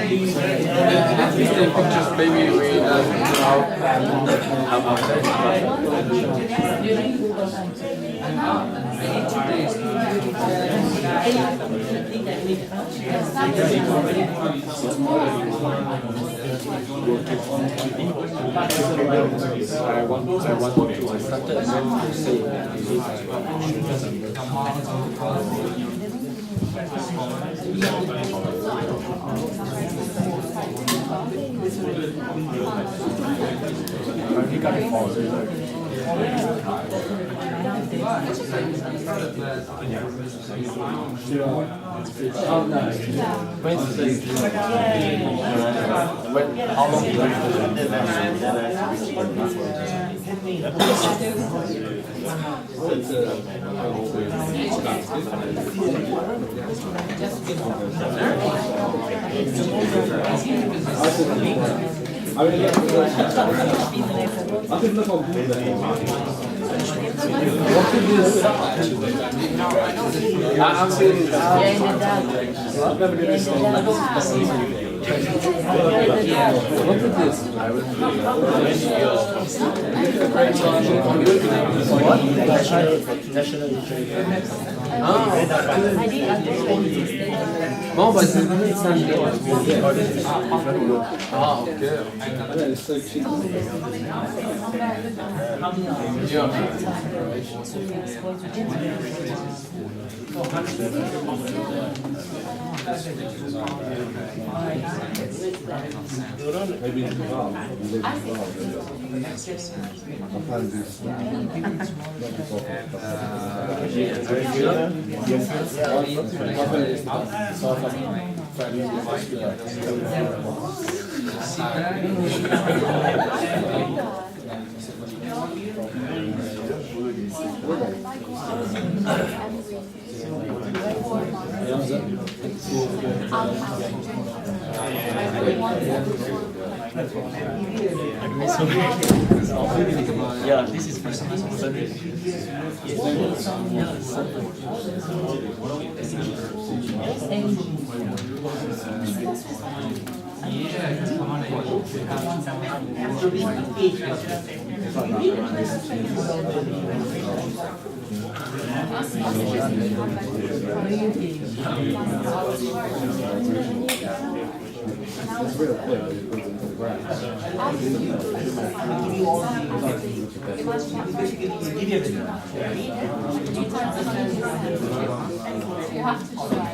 These pictures, maybe we How long I've seen it. Look at this. No, but it's okay. It's so cheap. Maybe in the car. Yeah, this is personal study. It's real quick, but it goes into the ground. You have to try,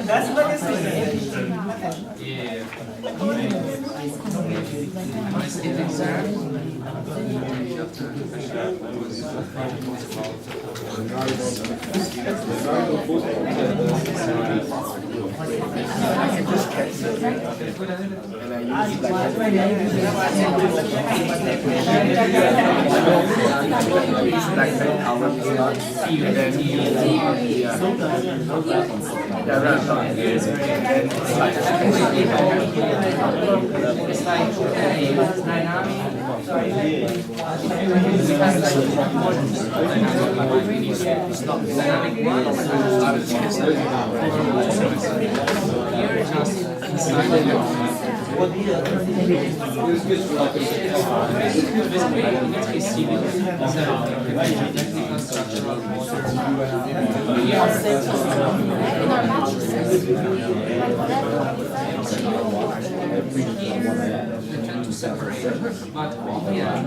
That's what it is. Yeah. My skin exam. It's like to separate, but yeah,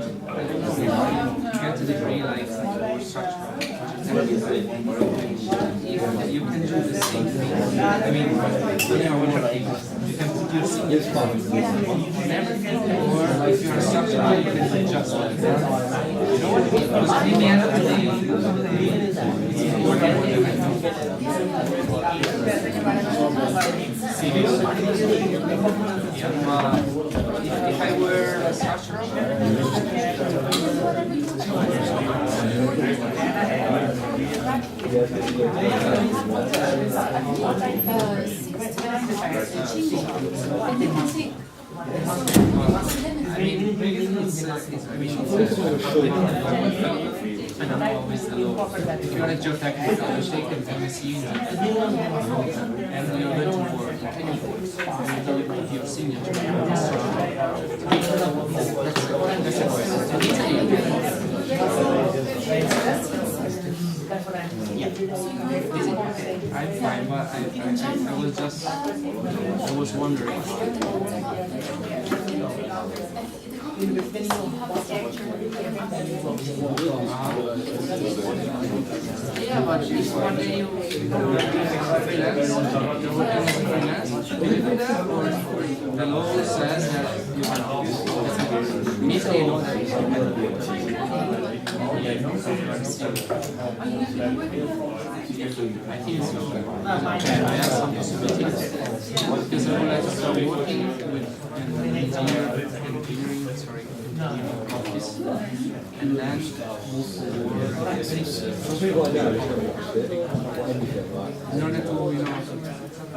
get to degree like more structural. You can do the same thing. I mean, when you're working, you can put your singles on everything, or if you're structural, you can do just like that. You know what I mean? Because in the end of the day, it's important what you can do. If I were structural, I mean, it's I don't know always the law. If you're a geotechnical, you take an MSc unit and you're going to work with your signature. That's a I'm fine, but I was wondering. Yeah, but if one day you freelance, you're working as a freelance, will you do that? Or the law says that you can immediately know that you can do it. I think so. I have some possibilities because I would like to start working with an engineering office and then move forward in order to,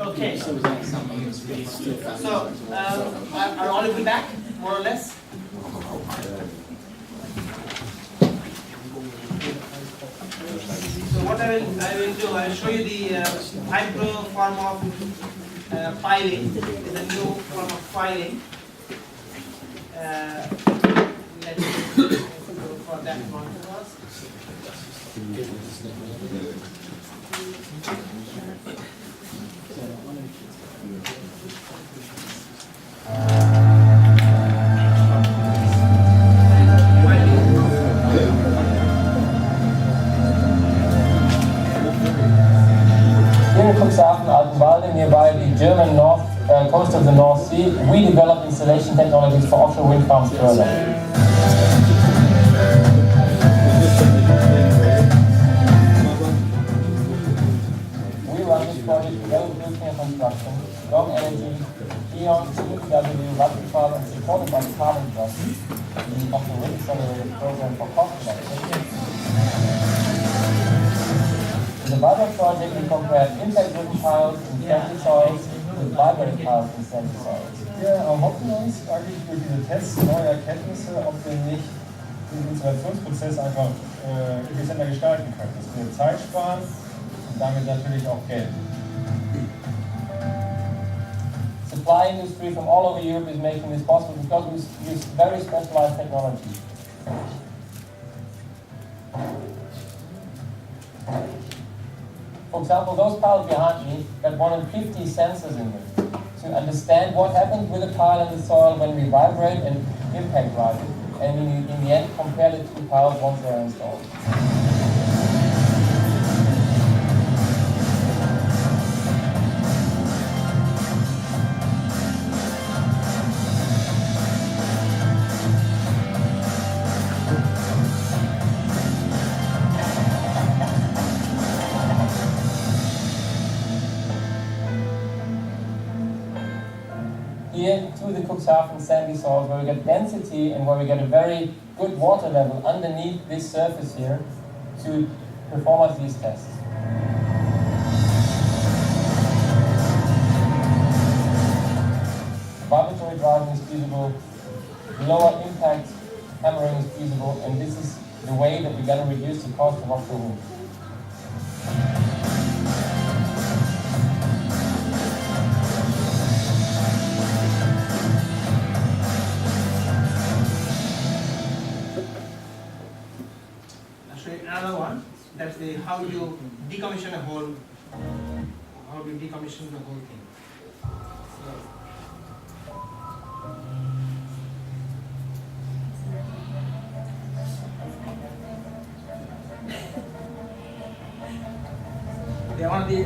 Okay. some experience. So, are all of you back, more or less? So what I will do, I will show you the type form of filing. It's a new form of filing. Let's go for that one first. nearby the German coast of the North Sea, we develop installation technologies for offshore wind farms further. We run this project together with nuclear construction, strong energy, E.ON, CPW, Vattenfall, and supported by the Carbon Trust, the offshore wind accelerator program for cost reduction. In the Biber project, we compared impact-driven piles in sandy soils with vibrating piles in sandy soils. Wir erhoffen uns eigentlich durch diese Tests neue Erkenntnisse, ob wir nicht den Installationsprozess einfach effizienter gestalten können. Dass wir Zeit sparen und damit natürlich auch Geld. Supply industry from all over Europe is making this possible because we use very specialized technology. For example, those piles behind me got 150 sensors in them to understand what happens with a pile in the soil when we vibrate and impact drive it, and in the end compare the two piles once they're installed. Cuxhaven sandy soils where we get density and where we get a very good water level underneath this surface here to perform us these tests. Vibratory driving is feasible, lower impact hammering is feasible, and this is the way that we're going to reduce the cost of offshore wind. I'll show you another one. That's the how you decommission a whole. How do you decommission the whole thing? They are one of the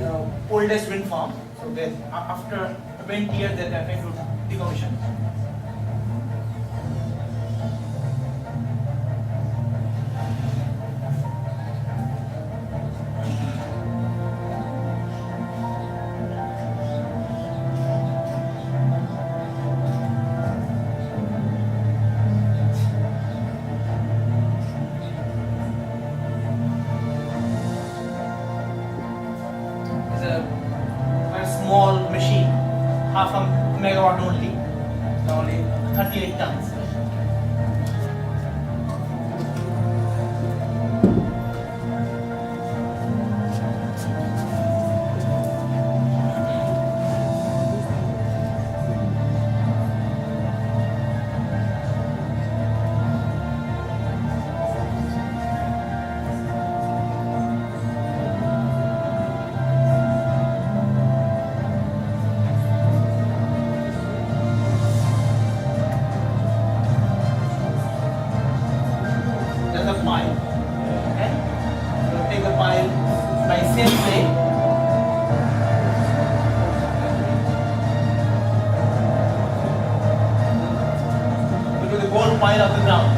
oldest wind farms. So they, after 20 years, they are trying to decommission. It's a very small machine, half a megawatt only, so only 38 tons. There's a pile. Okay? So take the pile by same plane. Go to the whole pile of the ground.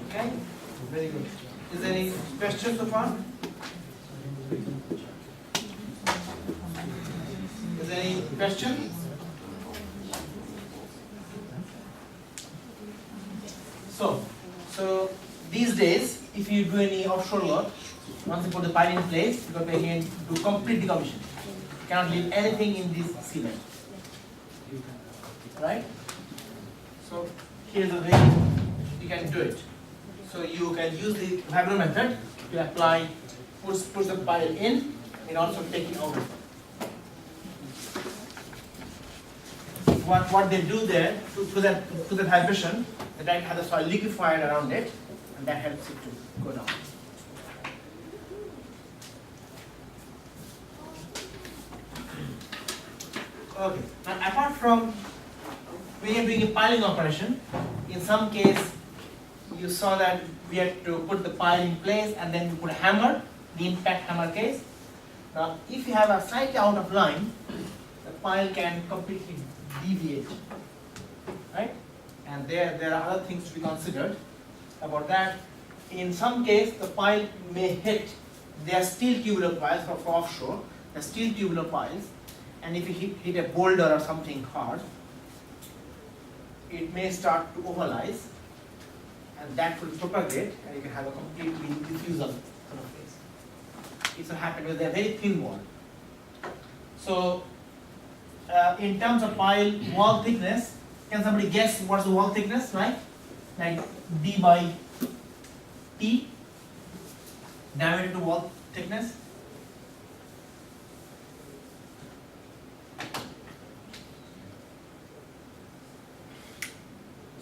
Okay? Very good. Is there any question so far? Is there any question? So these days, if you do any offshore work, once you put the pile in place, you got to again do complete decommission. You cannot leave anything in this cement. Right? So here's the way you can do it. So you can use the vibro method to apply, push the pile in and also take it out. What they do there to that vibration, that has the soil liquefied around it, and that helps it to go down. Okay. Now apart from when you're doing a piling operation, in some case you saw that we had to put the pile in place and then we put a hammer, the impact hammer case. Now if you have a slightly out of line, the pile can completely deviate, right? And there are other things to be considered about that. In some case, the pile may hit. They are steel tubular piles for offshore. They are steel tubular piles, and if you hit a boulder or something hard, it may start to ovalize, and that will propagate, and you can have a completely diffusal sort of case. It will happen with a very thin wall. So, in terms of pile wall thickness, can somebody guess what's the wall thickness, right? Like D by T, diameter to wall thickness.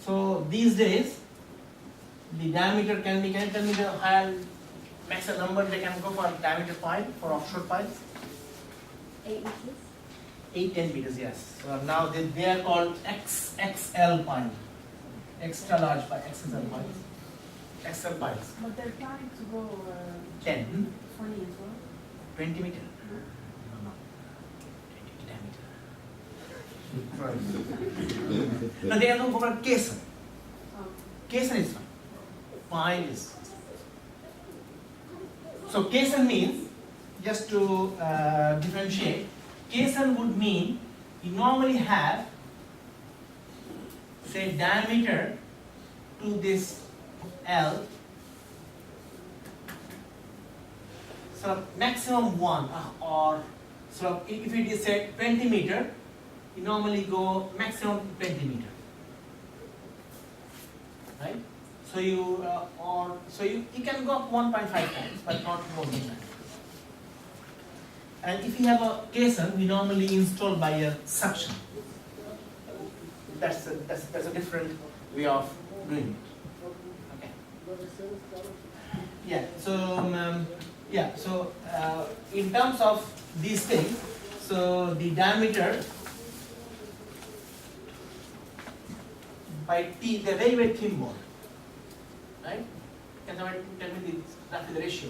So these days, the diameter can you tell me the higher maximum number they can go for diameter pile, for offshore piles? 8 inches. 8-10 meters, yes. So now they are called XXL pile, extra large pile, XXL piles, XL piles. But they're planning to go 10, 20 as well. 20 meter. No, 20 diameter. No, they are not for caisson. Caisson is fine. Pile is. So caisson means, just to differentiate, caisson would mean you normally have, say, diameter to this L, sort of maximum 1, or sort of if it is say 20 meter, you normally go maximum 20 meter, right? So you you can go up 1.5 times, but not more than that. And if you have a caisson, we normally install by a suction. That's a different way of doing it. Okay. Yeah. So in terms of these things, so the diameter by T, they're very, very thin wall, right? Can somebody tell me roughly the ratio?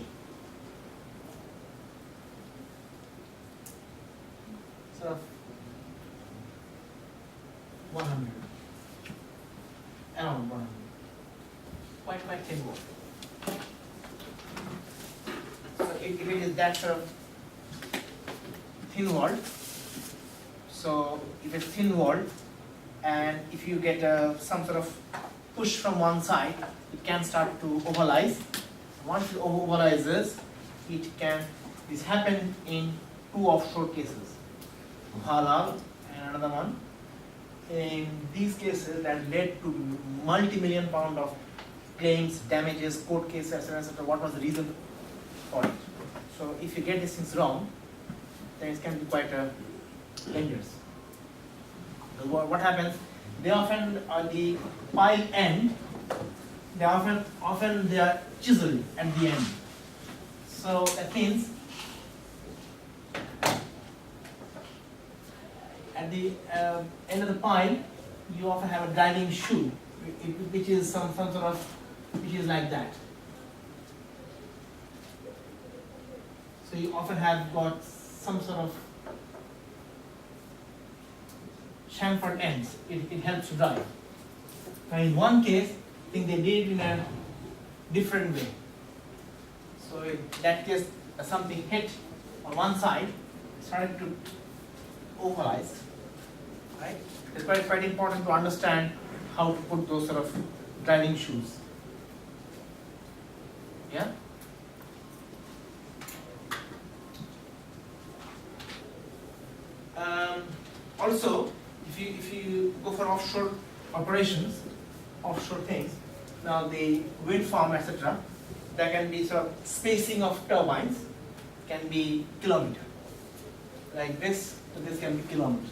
Sort of 100, around 100, quite thin wall. So if it is that sort of thin wall, so if it's thin wall, and if you get some sort of push from one side, it can start to ovalize. Once it ovalizes, this happened in 2 offshore cases, Halal and another one. In these cases, that led to multi-million pound of claims, damages, court cases, etc. What was the reason for it? So if you get these things wrong, then it can be quite dangerous. What happens? They often on the pile end, they often they are chiseled at the end. So that means at the end of the pile, you often have a driving shoe, which is some sort of, which is like that. So you often have got some sort of chamfered ends. It helps to drive. Now in one case, I think they did it in a different way. So in that case, something hit on one side, it started to ovalize. Right? It's quite important to understand how to put those sort of driving shoes. Yeah? Also, if you go for offshore operations, offshore things, now the wind farm, etc., there can be sort of spacing of turbines can be kilometer. Like this to this can be kilometer.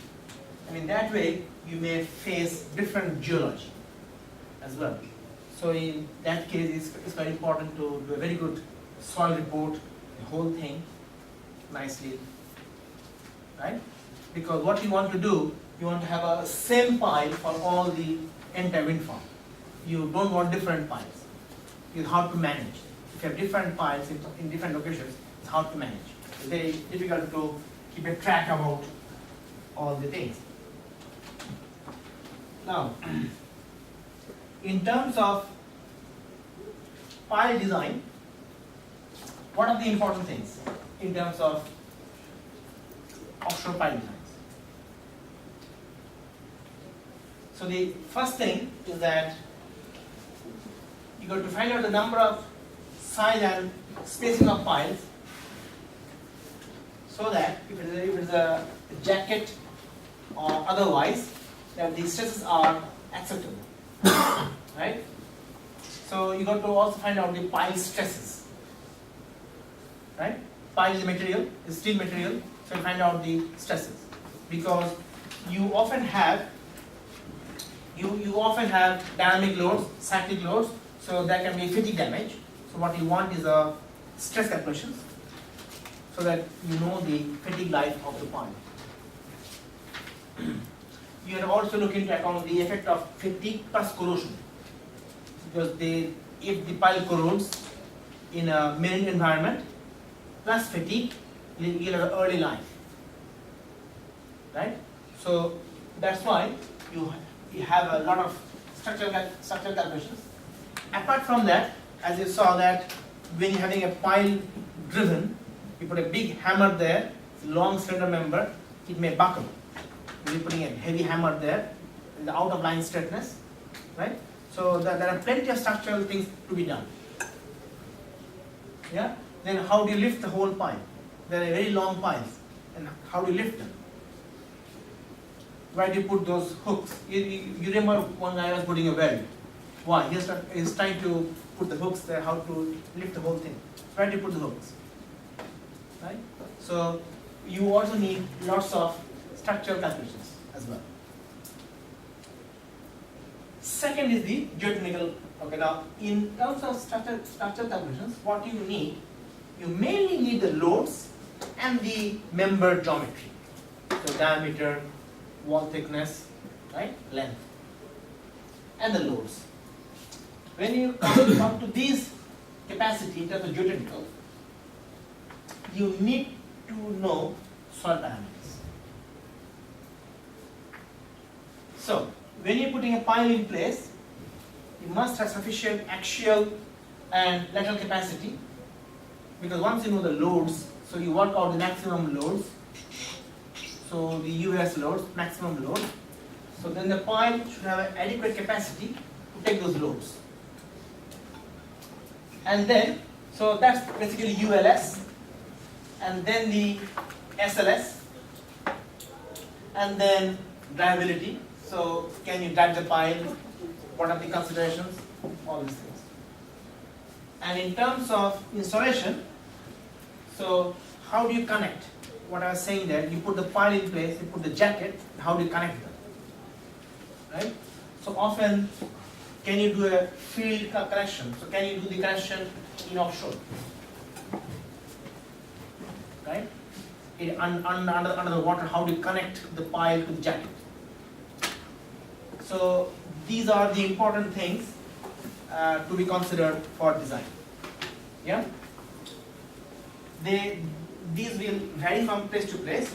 And in that way, you may face different geology as well. So in that case, it's very important to do a very good soil report, the whole thing, nicely, right? Because what you want to do, you want to have a same pile for all the entire wind farm. You don't want different piles. It's hard to manage. If you have different piles in different locations, it's hard to manage. It's very difficult to keep a track about all the things. Now, in terms of pile design, what are the important things in terms of offshore pile designs? So the first thing is that you got to find out the number of size and spacing of piles, so that if it is a jacket or otherwise, that the stresses are acceptable, right? So you got to also find out the pile stresses, right? Pile is a material, is steel material, so you find out the stresses, because you often have dynamic loads, cyclic loads, so there can be fatigue damage. So what you want is a stress calculations, so that you know the fatigue life of the pile. You can also look into account the effect of fatigue plus corrosion, because if the pile corrodes in a marine environment plus fatigue, you'll have an early life, right? So that's why you have a lot of structural calculations. Apart from that, as you saw that when you're having a pile driven, you put a big hammer there, long slender member, it may buckle. You're putting a heavy hammer there, the out of line straightness, right? So there are plenty of structural things to be done. Yeah. Then how do you lift the whole pile? There are very long piles, and how do you lift them? Where do you put those hooks? You remember one guy was putting a weld. Why? He's trying to put the hooks there. How to lift the whole thing? Where do you put the hooks? Right. So you also need lots of structural calculations as well. Second is the geotechnical. Okay, now in terms of structural calculations, what you need, you mainly need the loads and the member geometry. So diameter, wall thickness, right, length, and the loads. When you come to these capacity in terms of geotechnical, you need to know soil parameters. So when you're putting a pile in place, you must have sufficient axial and lateral capacity, because once you know the loads, so you work out the maximum loads, so the US loads, maximum load, so then the pile should have an adequate capacity to take those loads. And then, so that's basically ULS, and then the SLS, and then drivability. So can you drag the pile? What are the considerations? All these things. And in terms of installation, so how do you connect? What I was saying there, you put the pile in place, you put the jacket, how do you connect them? Right? So often, can you do a field connection? So can you do the connection in offshore? Right? Under the water, how do you connect the pile to the jacket? So these are the important things to be considered for design. Yeah? These will vary from place to place.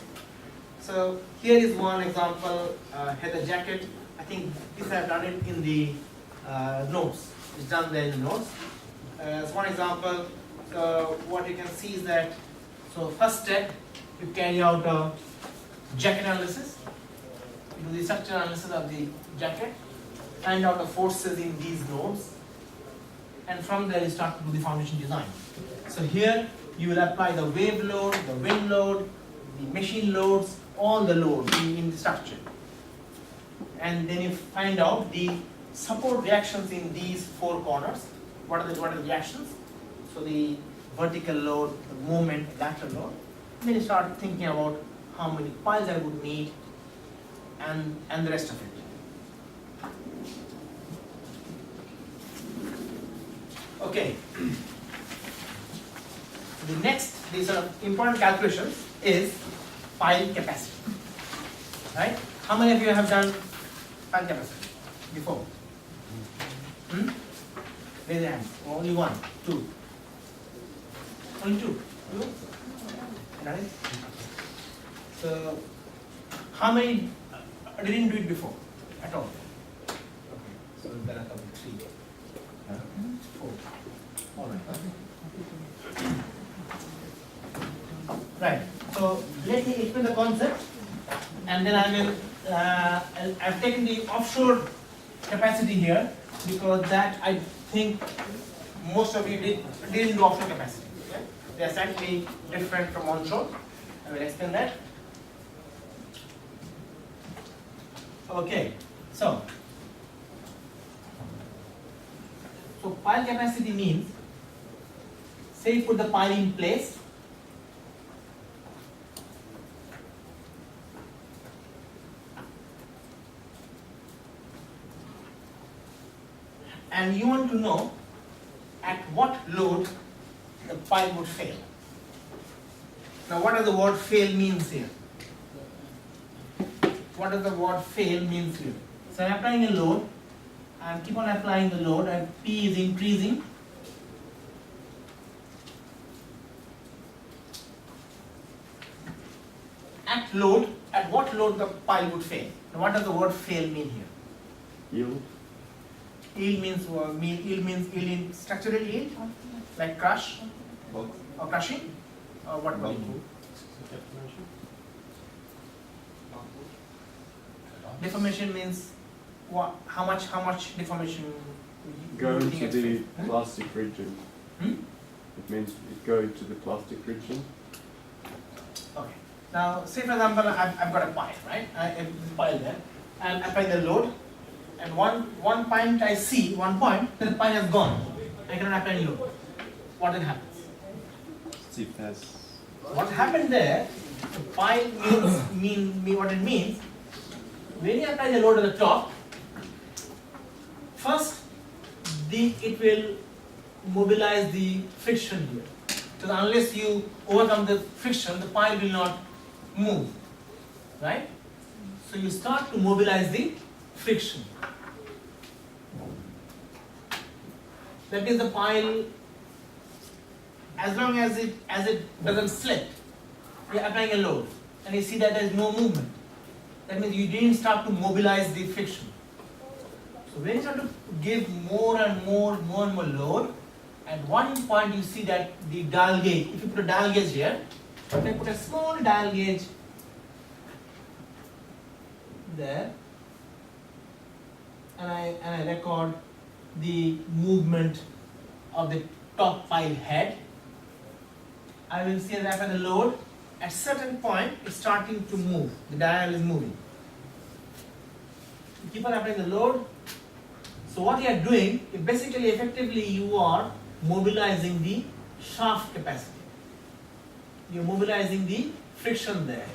So here is one example, here the jacket. I think this I have done it in the notes. It's done there in the notes. As one example, so what you can see is that, so first step, you carry out a jacket analysis. You do the structural analysis of the jacket, find out the forces in these nodes, and from there you start to do the foundation design. So here you will apply the wave load, the wind load, the machine loads, all the loads in the structure. And then you find out the support reactions in these four corners. What are the reactions? So the vertical load, the movement, lateral load. And then you start thinking about how many piles I would need, and the rest of it. Okay. The next, the sort of important calculations is pile capacity. Right? How many of you have done pile capacity before? Raise your hands. Only one, two. Only two. You? Right? So, how many didn't do it before at all? Okay. So there are couple, 3, 4. All right. Right. So let me explain the concept, and then I will I've taken the offshore capacity here because that I think most of you didn't do offshore capacity. Okay? They are slightly different from onshore. I will explain that. Okay, so pile capacity means, say you put the pile in place, and you want to know at what load the pile would fail. Now what does the word fail means here? What does the word fail means here? So I'm applying a load, and keep on applying the load, and P is increasing. At what load the pile would fail? Now what does the word fail mean here? Yield. Yield means yield in structural yield, like crush or crushing, or what would it mean? Deformation means what? How much deformation? Go you into think the expect? plastic region. Hmm? It means it go into the plastic region. Okay. Now, say for example, I've got a pile, right? I have a pile there. I'm applying the load, and one point I see, one point, then the pile has gone. I cannot apply any load. What then happens? See if there's What happened there? The pile means what it means. When you apply the load at the top, first it will mobilize the friction here. So unless you overcome the friction, the pile will not move, right? So you start to mobilize the friction. That means the pile, as long as it doesn't slip, you are applying a load, and you see that there is no movement. That means you didn't start to mobilize the friction. So when you start to give more and more load, at one point you see that the dial gauge, if you put a dial gauge here, if I put a small dial gauge there, and I record the movement of the top pile head, I will see that after the load, at certain point it's starting to move, the dial is moving. You keep on applying the load. So what you are doing, basically effectively you are mobilizing the shaft capacity. You are mobilizing the friction there.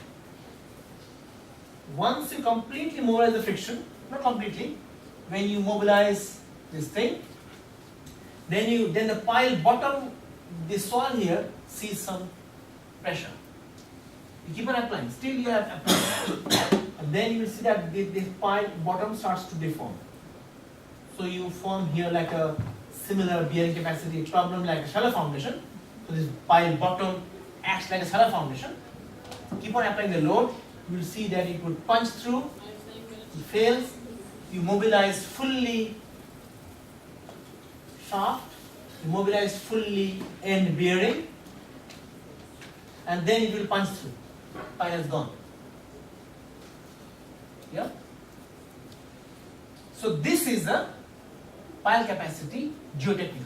Once you completely mobilize the friction, not completely, when you mobilize this thing, then the pile bottom, the soil here sees some pressure. You keep on applying, still you are applying, and then you will see that the pile bottom starts to deform. So you form here like a similar bearing capacity problem like a shallow foundation. So this pile bottom acts like a shallow foundation. Keep on applying the load, you will see that it would punch through, it fails, you mobilize fully shaft, you mobilize fully end bearing, and then it will punch through. Pile has gone. Yeah? So this is the pile capacity geotechnical.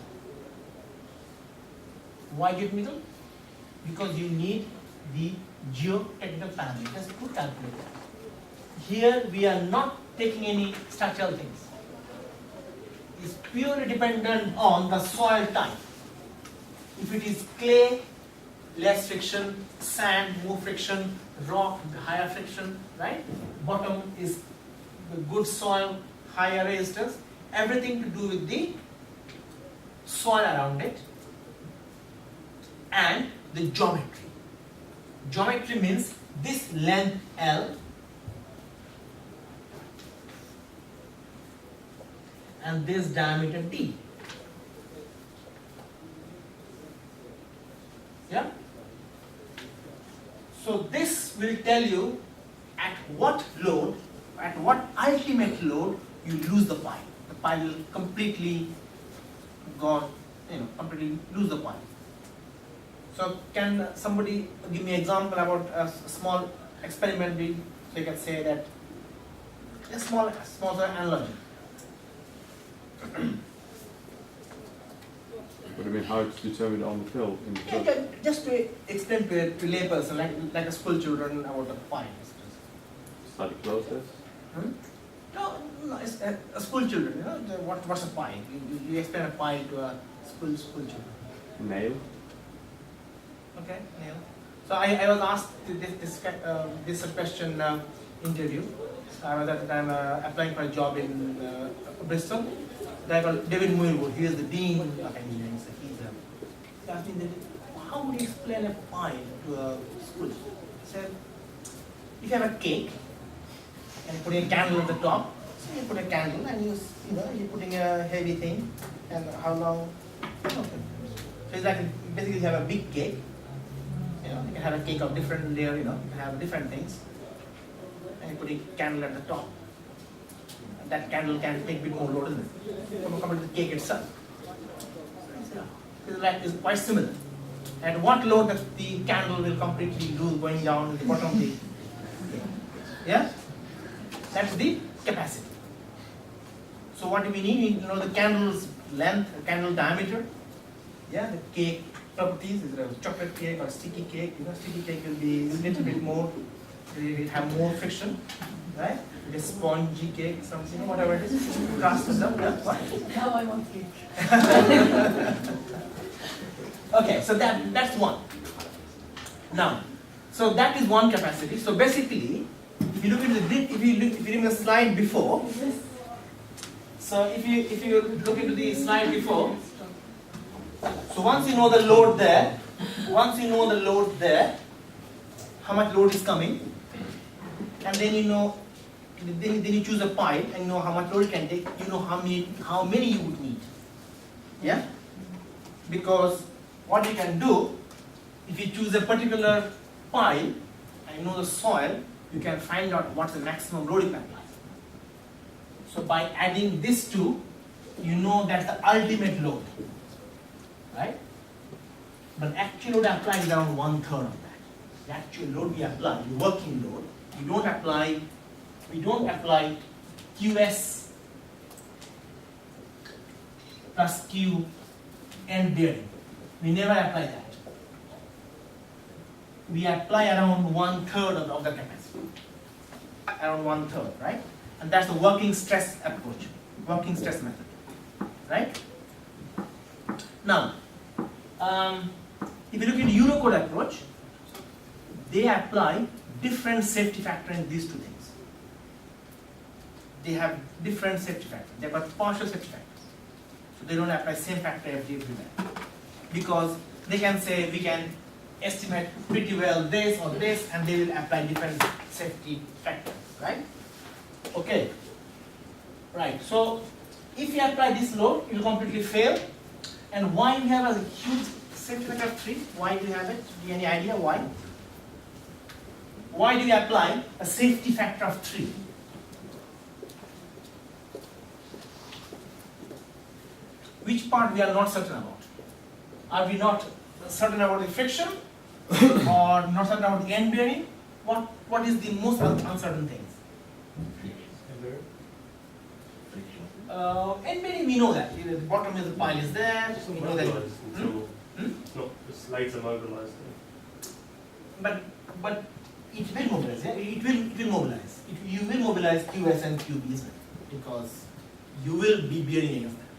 Why geotechnical? Because you need the geotechnical parameters to calculate that. Here we are not taking any structural things. It's purely dependent on the soil type. If it is clay, less friction, sand, more friction, rock, higher friction, right? Bottom is the good soil, higher resistance, everything to do with the soil around it, and the geometry. Geometry means this length L and this diameter D. Yeah? So this will tell you at what load, at what ultimate load you lose the pile. The pile will completely gone, completely lose the pile. So can somebody give me an example about a small experiment? They can say that a small analogy. But I mean, how it's determined on the pill in the pill. Just to explain to layperson, like a school children about the pi. Study process. No, it's a school children. You know, what's a pi? You explain a pi to a school children. Nail. Okay, Neil. So I was asked this question interview. I was at the time applying for a job in Bristol. Guy called David Muirwood. He is the dean of engineering. So he asked me, how would you explain a pi to a school? He said, if you have a cake and you put a candle at the top, so you put a candle and you're putting a heavy thing, and how long? So it's like basically you have a big cake. You can have a cake of different layer. You can have different things, and you put a candle at the top. And that candle can take a bit more load, isn't it? Compared to the cake itself. It's quite similar. At what load that the candle will completely lose going down the bottom of the cake? Yeah? That's the capacity. So what do we need? We need to know the candle's length, the candle diameter. Yeah, the cake properties. Is it a chocolate cake or sticky cake? Sticky cake will be a little bit more, it will have more friction, right? A spongy cake, something, whatever it is. Crust is up, yeah? What? Now I want cake. Okay, so that's one. Now, so that is one capacity. So basically, if you look at the if you look at the slide before, so if you look into the slide before, so once you know the load there, how much load is coming, and then then you choose a pipe and you know how much load it can take, you know how many you would need. Yeah? Because what you can do, if you choose a particular pipe and you know the soil, you can find out what's the maximum load you can apply. So by adding these two, you know that's the ultimate load. Right? But actual load applied is around 1/3 of that. The actual load we apply, the working load, we don't apply QS plus Q and bearing. We never apply that. We apply around 1/3 of the capacity. Around 1/3, right? And that's the working stress approach, working stress method. Right? Now, if you look at the Eurocode approach, they apply different safety factor in these two things. They have different safety factors. They've got partial safety factors. So they don't apply same factor everywhere. Because they can say we can estimate pretty well this or this, and they will apply different safety factors, right? Okay. Right. So if you apply this load, it will completely fail. And why we have a huge safety factor of 3? Why do you have it? Do you have any idea why? Why do we apply a safety factor of 3? Which part we are not certain about? Are we not certain about the friction or not certain about the end bearing? What is the most uncertain things? End bearing, we know that. The bottom of the pile is there, so we know that. No, the slides are mobilized. But it will mobilize. Yeah? It will mobilize. You will mobilize QS and QBs because you will be bearing against that.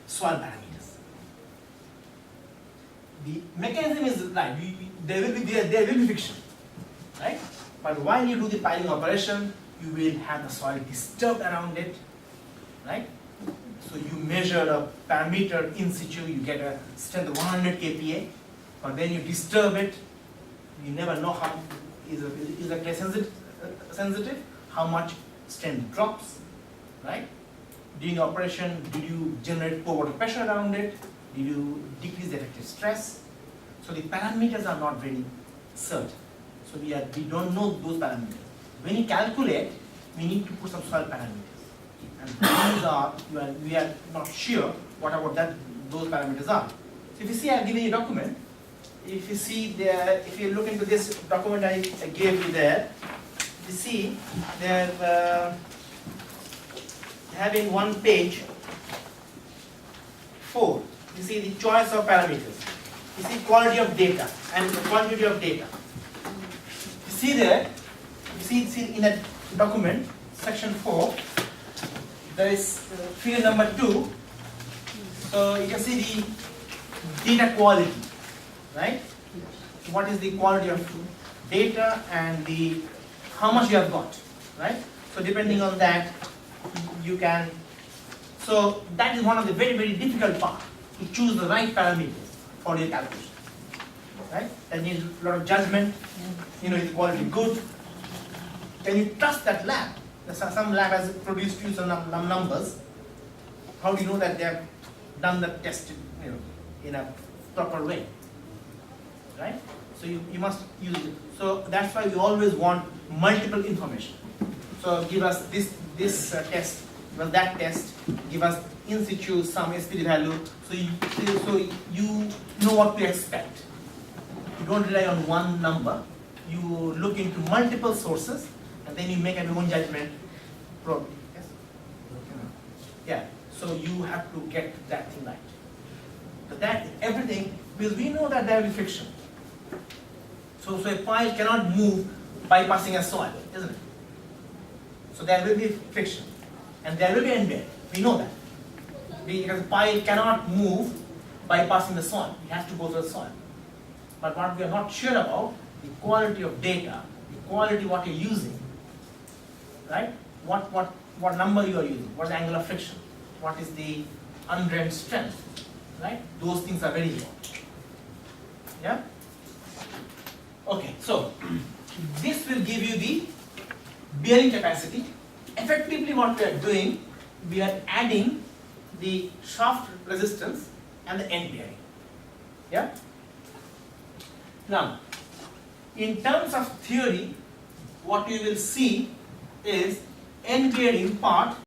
Soil parameters. The mechanism is right. There will be friction, right? But while you do the piling operation, you will have the soil disturbed around it, right? So you measure a parameter in situ, you get a strength of 100 kPa, but then you disturb it. You never know how is the clay sensitive, how much strength drops, right? During the operation, did you generate poor water pressure around it? Did you decrease the effective stress? So the parameters are not very certain. So we don't know those parameters. When you calculate, we need to put some soil parameters. And these are, we are not sure what about those parameters are. So if you see, I've given you a document. If you see there, if you look into this document I gave you there, you see they're having one page 4. You see the choice of parameters. You see quality of data and the quantity of data. You see there, you see in a document, section 4, there is field number 2. So you can see the data quality, right? What is the quality of data and the how much you have got, right? So depending on that, you can. So that is one of the very, very difficult part, to choose the right parameters for your calculation, right? That needs a lot of judgment. You know, is the quality good? Can you trust that lab? Some lab has produced you some numbers. How do you know that they have done the test, you know, in a proper way, right? So you must use it. So that's why we always want multiple information. So give us this test, give us that test, give us in situ some SPD value, so you know what to expect. You don't rely on one number. You look into multiple sources, and then you make your own judgment. Probably, yes. Yeah. So you have to get that thing right. But that everything, because we know that there will be friction. So a pile cannot move bypassing a soil, isn't it? So there will be friction, and there will be end bearing. We know that. Because the pile cannot move bypassing the soil. It has to go through the soil. But what we are not sure about, the quality of data, the quality what you're using, right? What number you are using, what is the angle of friction, what is the undrained strength, right? Those things are very important. Yeah? Okay, so this will give you the bearing capacity. Effectively what we are doing, we are adding the shaft resistance and the end bearing. Yeah? Now, in terms of theory, what you will see is end bearing part